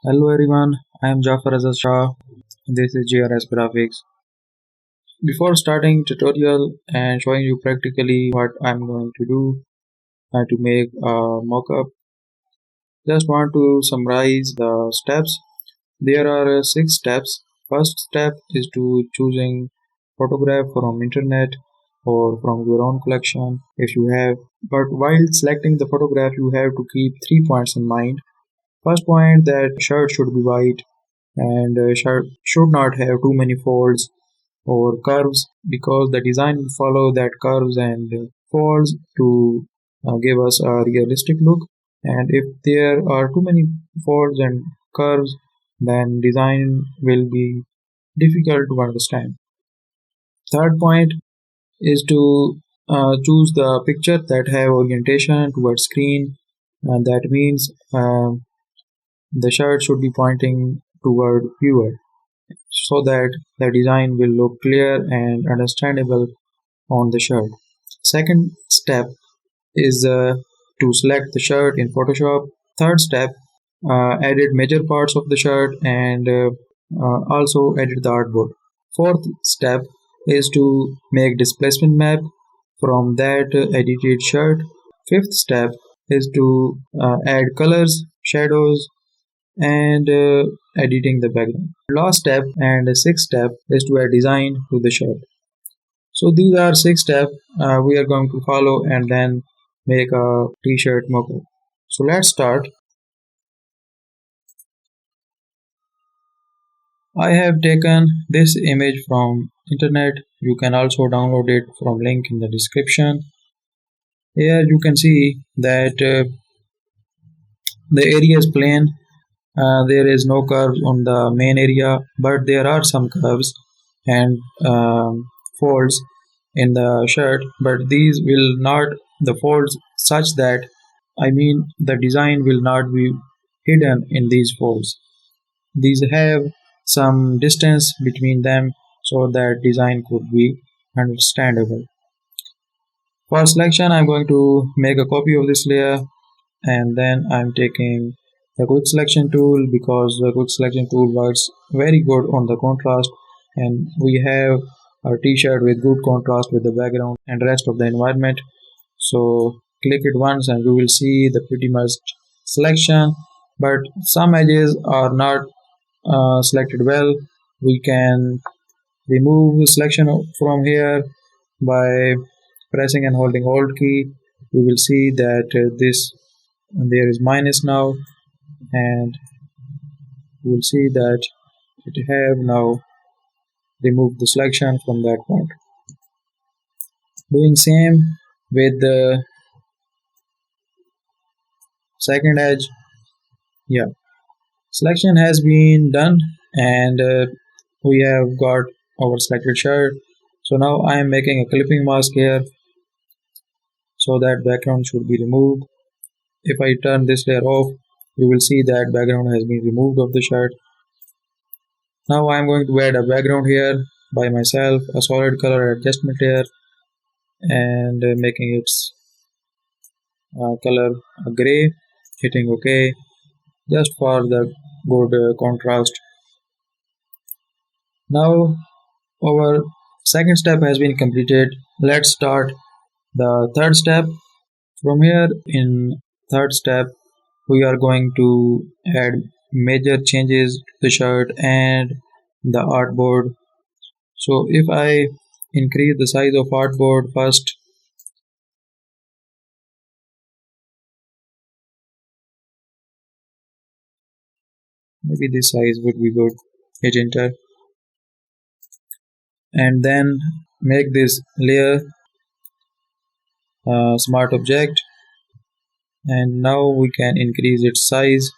Hello everyone, I am Jafar Azaz Shah. This is GRS Graphics. Before starting tutorial and showing you practically what I'm going to do to make a mockup, just want to summarize the steps. There are six steps. First step is to choosing photograph from internet or from your own collection if you have. But while selecting the photograph, you have to keep 3 points in mind. First point, that shirt should be white and shirt should not have too many folds or curves because the design will follow that curves and folds to give us a realistic look. And if there are too many folds and curves, then design will be difficult to understand. Third point is to choose the picture that have orientation towards screen. That means the shirt should be pointing toward viewer so that the design will look clear and understandable on the shirt. Second step is to select the shirt in Photoshop. Third step, edit major parts of the shirt and also edit the artboard. Fourth step is to make displacement map from that edited shirt. Fifth step is to add colors, shadows, and editing the background. Last step and the sixth step is to add design to the shirt. So these are six steps we are going to follow and then make a t-shirt mockup. So let's start. I have taken this image from internet. You can also download it from link in the description. Here you can see that the area is plain. There is no curves on the main area, but there are some curves and folds in the shirt, but these will not the folds such that the design will not be hidden in these folds. These have some distance between them so that design could be understandable. For selection, I'm going to make a copy of this layer and then I'm taking the quick selection tool because the quick selection tool works very good on the contrast, and we have a t-shirt with good contrast with the background and rest of the environment. So click it once and you will see the pretty much selection, but some edges are not selected well. We can remove selection from here by pressing and holding Alt key. We will see that this there is minus now, and you will see that it have now removed the selection from that part. Doing same with the second edge. Yeah, selection has been done and we have got our selected shirt. So now I am making a clipping mask here so that background should be removed. If I turn this layer off, you will see that background has been removed of the shirt. Now I am going to add a background here by myself, a solid color adjustment layer, and making its color gray, hitting OK just for the good contrast. Now our second step has been completed. Let's start the third step. From here in third step, we are going to add major changes to the shirt and the artboard. So if I increase the size of artboard first, maybe this size would be good, hit enter, and then make this layer smart object, and now we can increase its size.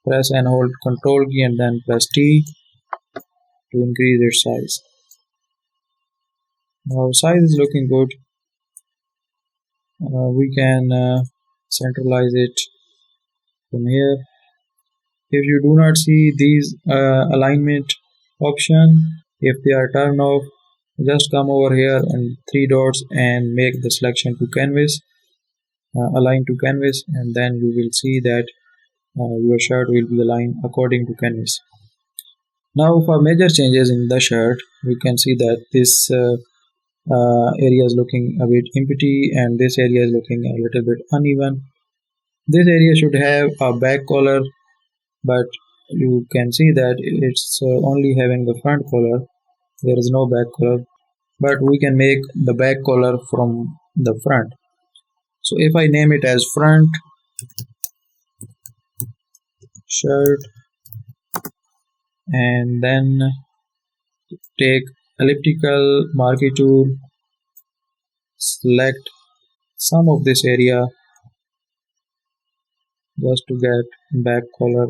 Press and hold Ctrl key and then press T to increase its size. Now size is looking good. We can centralize it from here. If you do not see these alignment option, if they are turned off, just come over here and three dots and make the selection to canvas, align to canvas, and then you will see that your shirt will be aligned according to canvas. Now for major changes in the shirt, we can see that this area is looking a bit empty and this area is looking a little bit uneven. This area should have a back collar, but you can see that it's only having the front collar. There is no back collar, but we can make the back collar from the front. So if I name it as front shirt and then take elliptical marquee tool, select some of this area just to get back collar,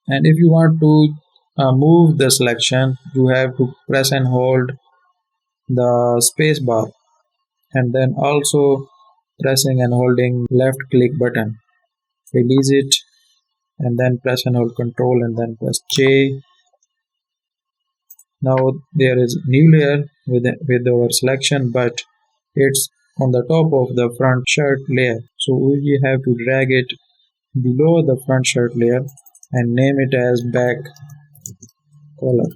and if you want to move the selection, you have to press and hold the space bar and then also pressing and holding left click button, release it and then press and hold control and then press J. Now there is new layer with our selection, but it's on the top of the front shirt layer, so we have to drag it below the front shirt layer and name it as back collar.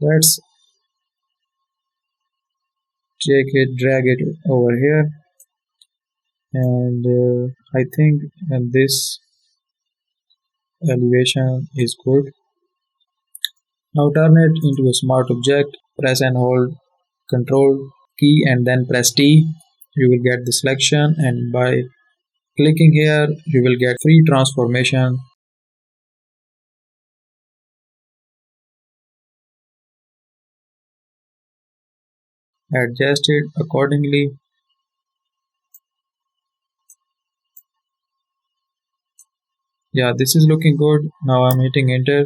Let's take it, drag it over here, and I think this elevation is good. Now turn it into a smart object, press and hold control key and then press T. You will get the selection, and by clicking here you will get free transformation. Adjust it accordingly. Yeah, this is looking good. Now I'm hitting enter,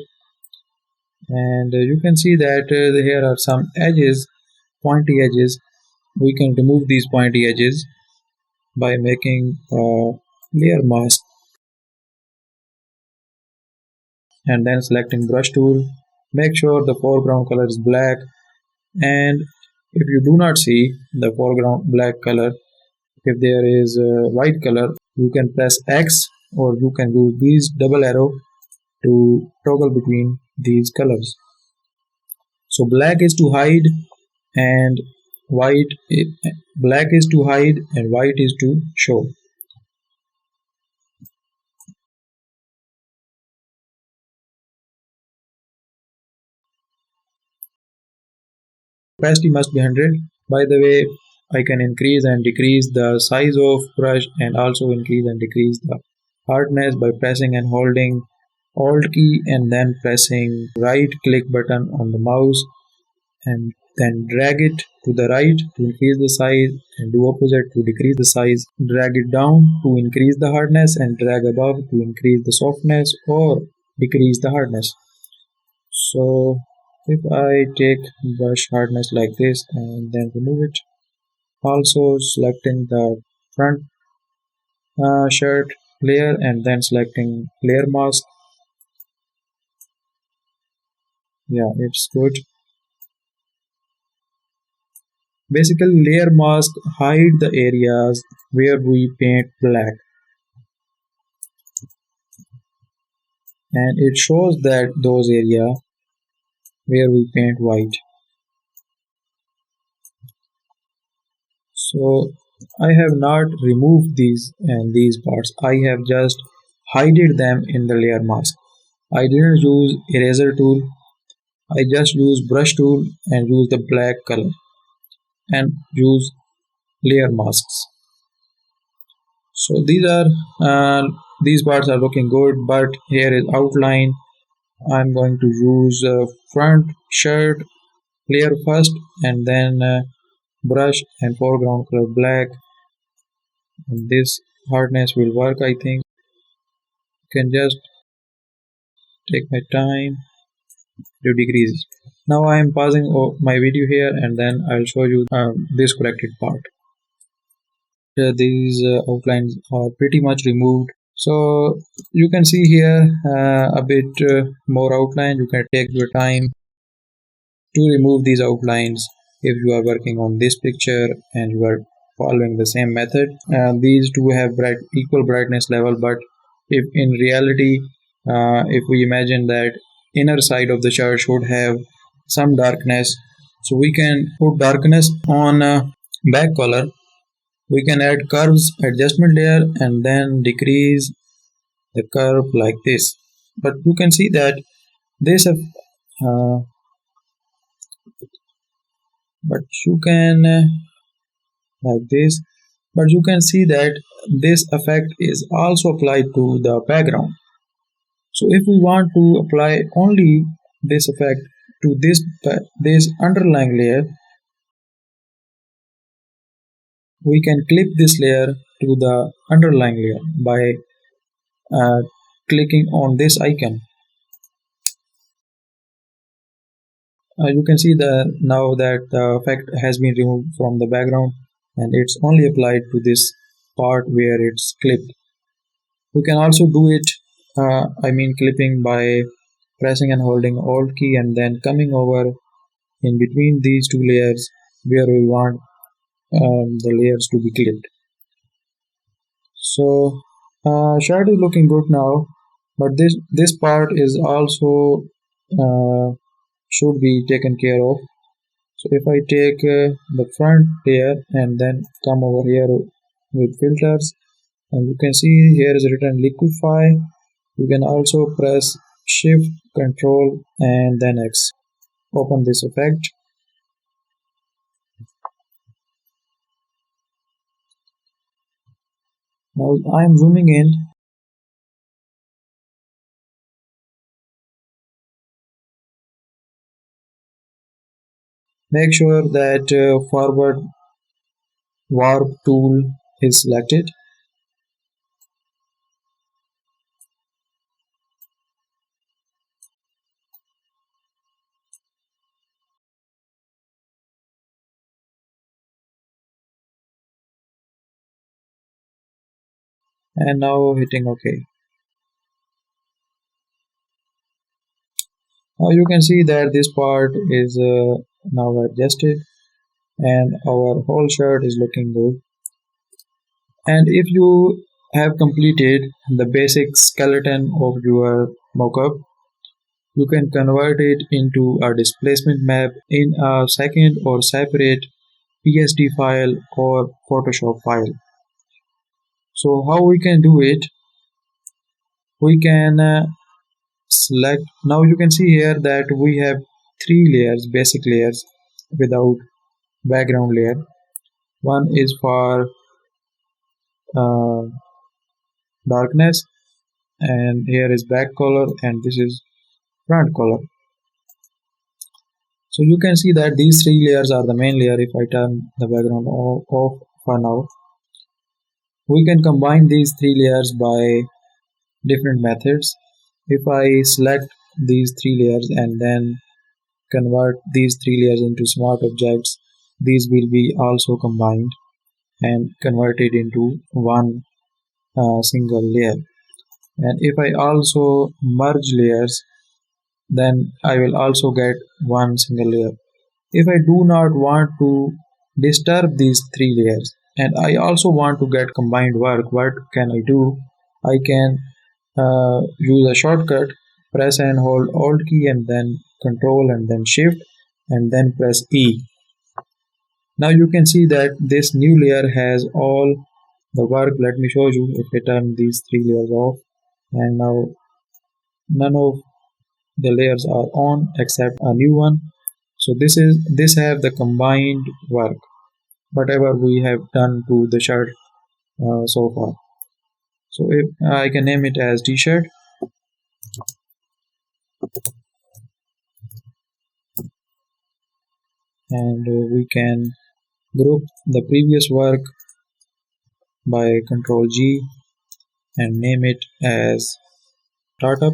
and you can see that here are some edges, pointy edges. We can remove these pointy edges by making a layer mask and then selecting brush tool. Make sure the foreground color is black, and if you do not see the foreground black color, if there is a white color, you can press X or you can use these double arrow to toggle between these colors. So black is to hide and white black is to hide and white is to show. Opacity must be 100. By the way, I can increase and decrease the size of brush and also increase and decrease the hardness by pressing and holding Alt key and then pressing right click button on the mouse and then drag it to the right to increase the size and do opposite to decrease the size. Drag it down to increase the hardness and drag above to increase the softness or decrease the hardness. So if I take brush hardness like this and then remove it, also selecting the front shirt layer and then selecting layer mask. Yeah, it's good. Basically, layer mask hide the areas where we paint black, and it shows that those area where we paint white. So I have not removed these parts. I have just hided them in the layer mask. I didn't use eraser tool. I just use brush tool and use the black color and use layer masks. So uh, these parts are looking good, but here is outline. I'm going to use front shirt layer first and then brush and foreground color black, and this hardness will work. I think can just take my time to decrease it. Now I am pausing my video here and then I'll show you this corrected part. These outlines are pretty much removed, so you can see here a bit more outline. You can take your time. to remove these outlines. If you are working on this picture and you are following the same method, these two have equal brightness level, but if in reality, if we imagine that inner side of the shirt should have some darkness, so we can put darkness on back color. We can add curves adjustment layer and then decrease the curve like this. But you can see that this uh, but you can like this, but you can see that this effect is also applied to the background. So if we want to apply only this effect to this underlying layer, we can clip this layer to the underlying layer by uh, clicking on this icon. You can see that now that the effect has been removed from the background and it's only applied to this part where it's clipped. You can also do it, I mean clipping, by pressing and holding Alt key and then coming over in between these two layers where we want the layers to be clipped. So shirt is looking good now, but this part is also should be taken care of. So if I take the front layer and then come over here with filters, and you can see here is written liquify. You can also press shift control and then X. Open this effect. Now I am zooming in. Make sure that forward warp tool is selected. And now hitting OK. Now you can see that this part is now adjusted and our whole shirt is looking good. And if you have completed the basic skeleton of your mockup, you can convert it into a displacement map in a second or separate PSD file or Photoshop file. So how we can do it? We can select. Now you can see here that we have three layers, basic layers without background layer. One is for uh, darkness, and here is back color, and this is front color. So you can see that these three layers are the main layer. If I turn the background off for now, we can combine these three layers by different methods. If I select these three layers and then convert these three layers into smart objects, these will be also combined and converted into one single layer. And if I also merge layers, then I will also get one single layer. If I do not want to disturb these three layers and I also want to get combined work, what can I do? I can use a shortcut, press and hold Alt key and then Control and then Shift and then press E. Now you can see that this new layer has all the work. Let me show you. If I turn these three layers off, and now none of the layers are on except a new one. So this have the combined work, whatever we have done to the shirt so far. So if I can name it as t-shirt, and we can group the previous work by Control G and name it as startup.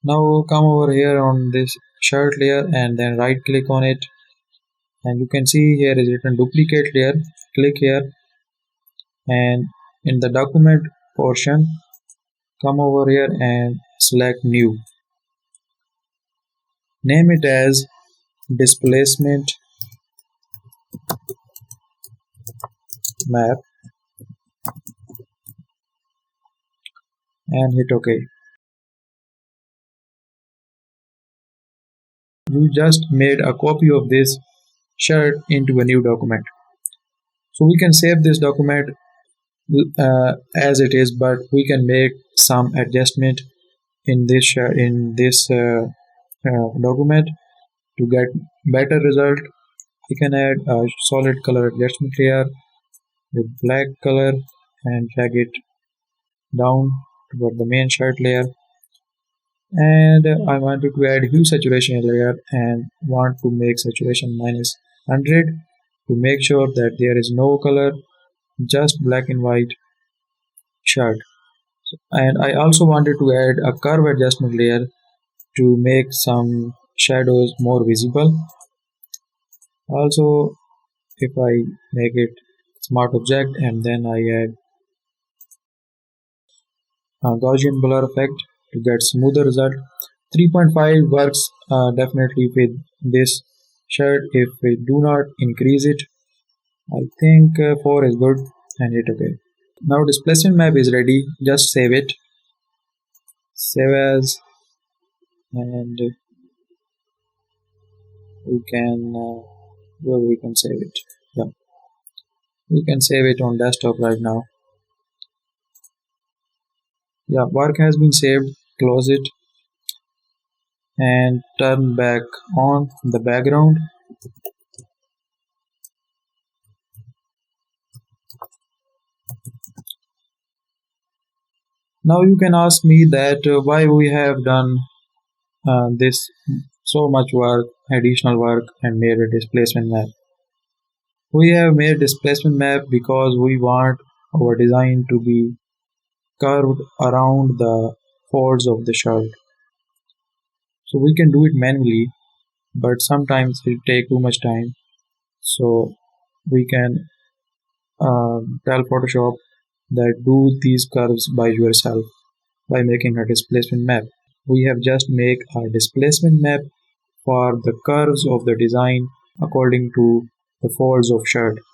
Now come over here on this shirt layer and then right click on it, and you can see here is written duplicate layer. Click here and in the document portion come over here and select new. Name it as displacement map and hit OK. You just made a copy of this shirt into a new document. So we can save this document as it is, but we can make some adjustment in this document to get better result. We can add a solid color adjustment layer with black color and drag it down toward the main shirt layer. And I wanted to add hue saturation layer and want to make saturation -100 to make sure that there is no color, just black and white shirt. And I also wanted to add a curve adjustment layer to make some shadows more visible. Also, if I make it smart object and then I add a Gaussian blur effect to get smoother result. 3.5 works definitely with this shirt if we do not increase it. I think 4 is good and hit OK. Now displacement map is ready, just save it. Save as, and we can where we can save it. Yeah, we can save it on desktop right now. Yeah, work has been saved. Close it and turn back on the background. Now you can ask me that why we have done this so much work, additional work, and made a displacement map. We have made displacement map because we want our design to be curved around the folds of the shirt. So we can do it manually, but sometimes it take too much time. So we can tell Photoshop that do these curves by yourself by making a displacement map. We have just make a displacement map for the curves of the design according to the folds of shirt.